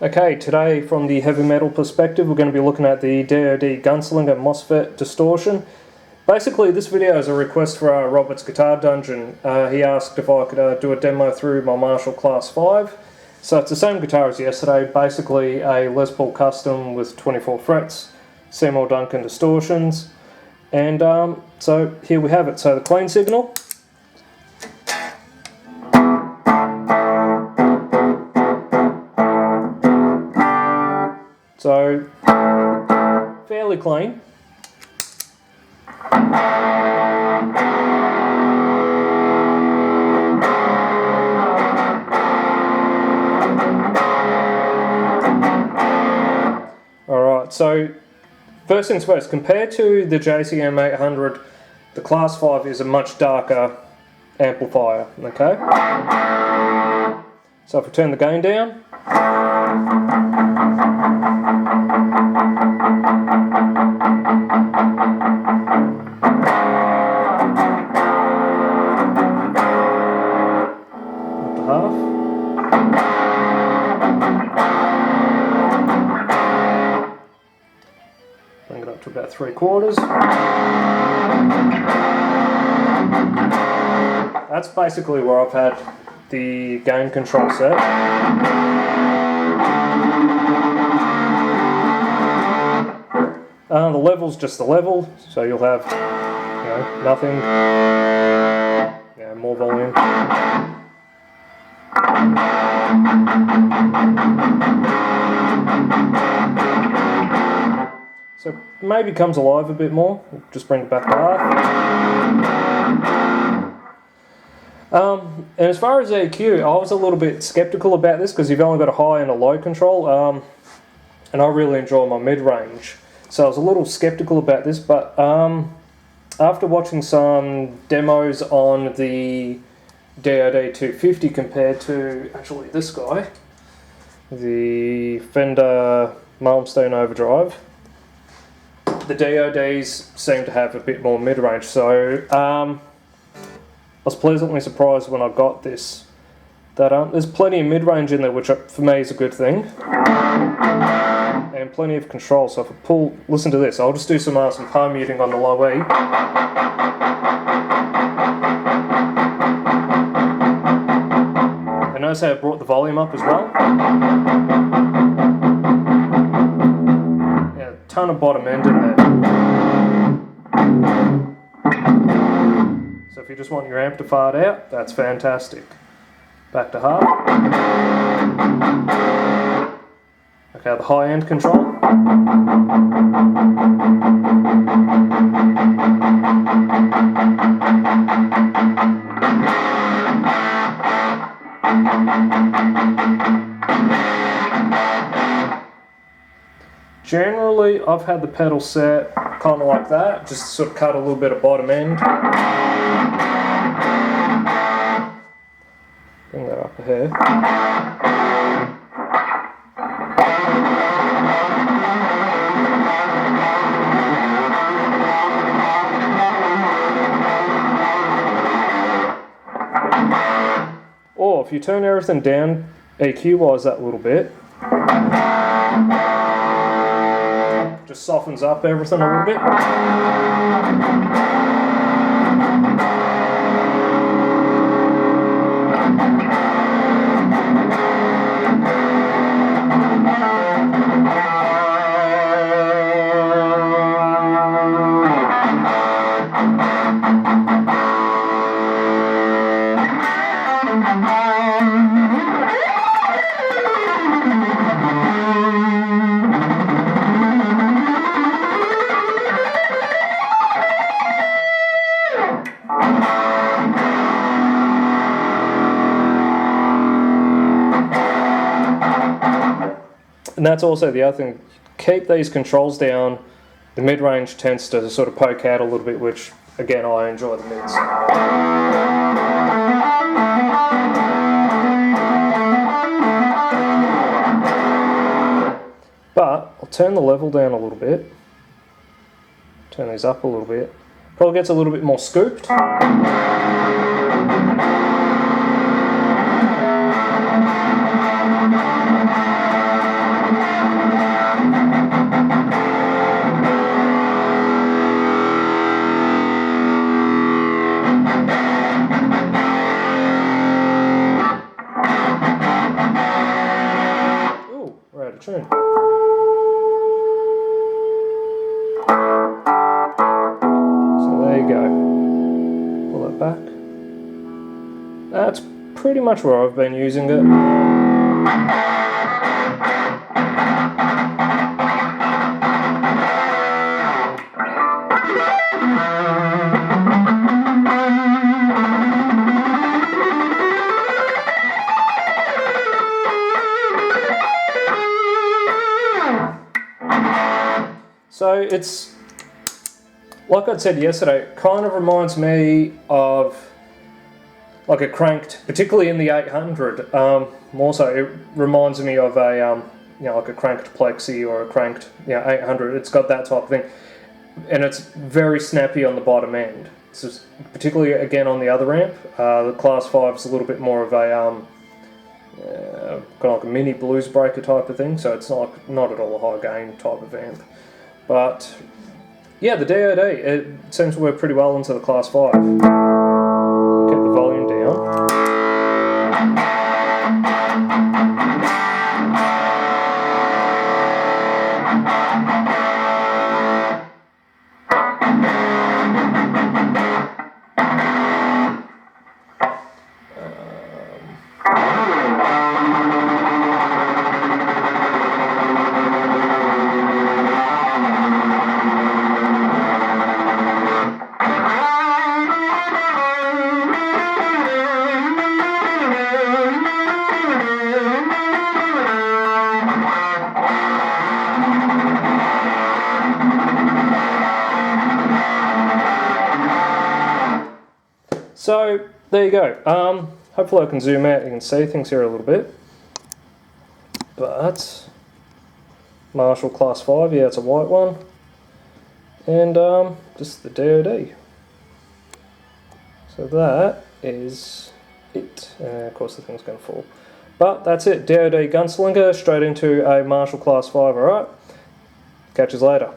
Okay, today from the heavy metal perspective we're going to be looking at the DOD Gunslinger MOSFET distortion. Basically this video is a request for Robert's Guitar Dungeon. He asked if I could do a demo through my Marshall Class 5. So it's the same guitar as yesterday, basically a Les Paul Custom with 24 frets, Seymour Duncan distortions, and so here we have it. So the clean signal. So, fairly clean. Alright, so first things first, compared to the JCM 800, the Class 5 is a much darker amplifier, okay? So if we turn the gain down, up to half. Bring it up to about 3/4. That's basically where I've had the gain control set. The level's just the level, so you'll have, nothing. Yeah, more volume. So maybe comes alive a bit more. We'll just bring it back to half. And as far as EQ, I was a little bit skeptical about this because you've only got a high and a low control, and I really enjoy my mid-range. So I was a little skeptical about this, but after watching some demos on the DOD 250 compared to actually this guy, the Fender Malmsteen Overdrive, the DODs seem to have a bit more mid-range. So I was pleasantly surprised when I got this that there's plenty of mid-range in there, which for me is a good thing, and plenty of control. So if I listen to this, I'll just do some palm muting on the low E. And notice how I brought the volume up as well. Yeah, a ton of bottom end in there. So if you just want your amp to fart out, that's fantastic. Back to half. Okay, the high end control. Generally, I've had the pedal set kind of like that, just sort of cut a little bit of bottom end. Bring that up here. Or if you turn everything down EQ-wise that little bit, just softens up everything a little bit. And that's also the other thing, keep these controls down, the mid-range tends to sort of poke out a little bit, which again I enjoy the mids. But I'll turn the level down a little bit, turn these up a little bit, probably gets a little bit more scooped. perfect tune. So there you go. Pull that back. That's pretty much where I've been using it. So it's, like I said yesterday, it kind of reminds me of like a cranked, particularly in the 800. More so, it reminds me of a like a cranked Plexi or a cranked 800. It's got that type of thing, and it's very snappy on the bottom end. So particularly again on the other amp, the Class 5 is a little bit more of a kind of like a mini blues breaker type of thing. So it's not at all a high gain type of amp. But yeah, the DOD, it seems to work pretty well into the Class 5. Keep the volume down. So there you go. Hopefully I can zoom out, you can see things here a little bit. But Marshall Class 5, yeah, it's a white one. And just the DOD. So that is it. And of course the thing's going to fall. But that's it, DOD Gunslinger straight into a Marshall Class 5, alright? Catch you later.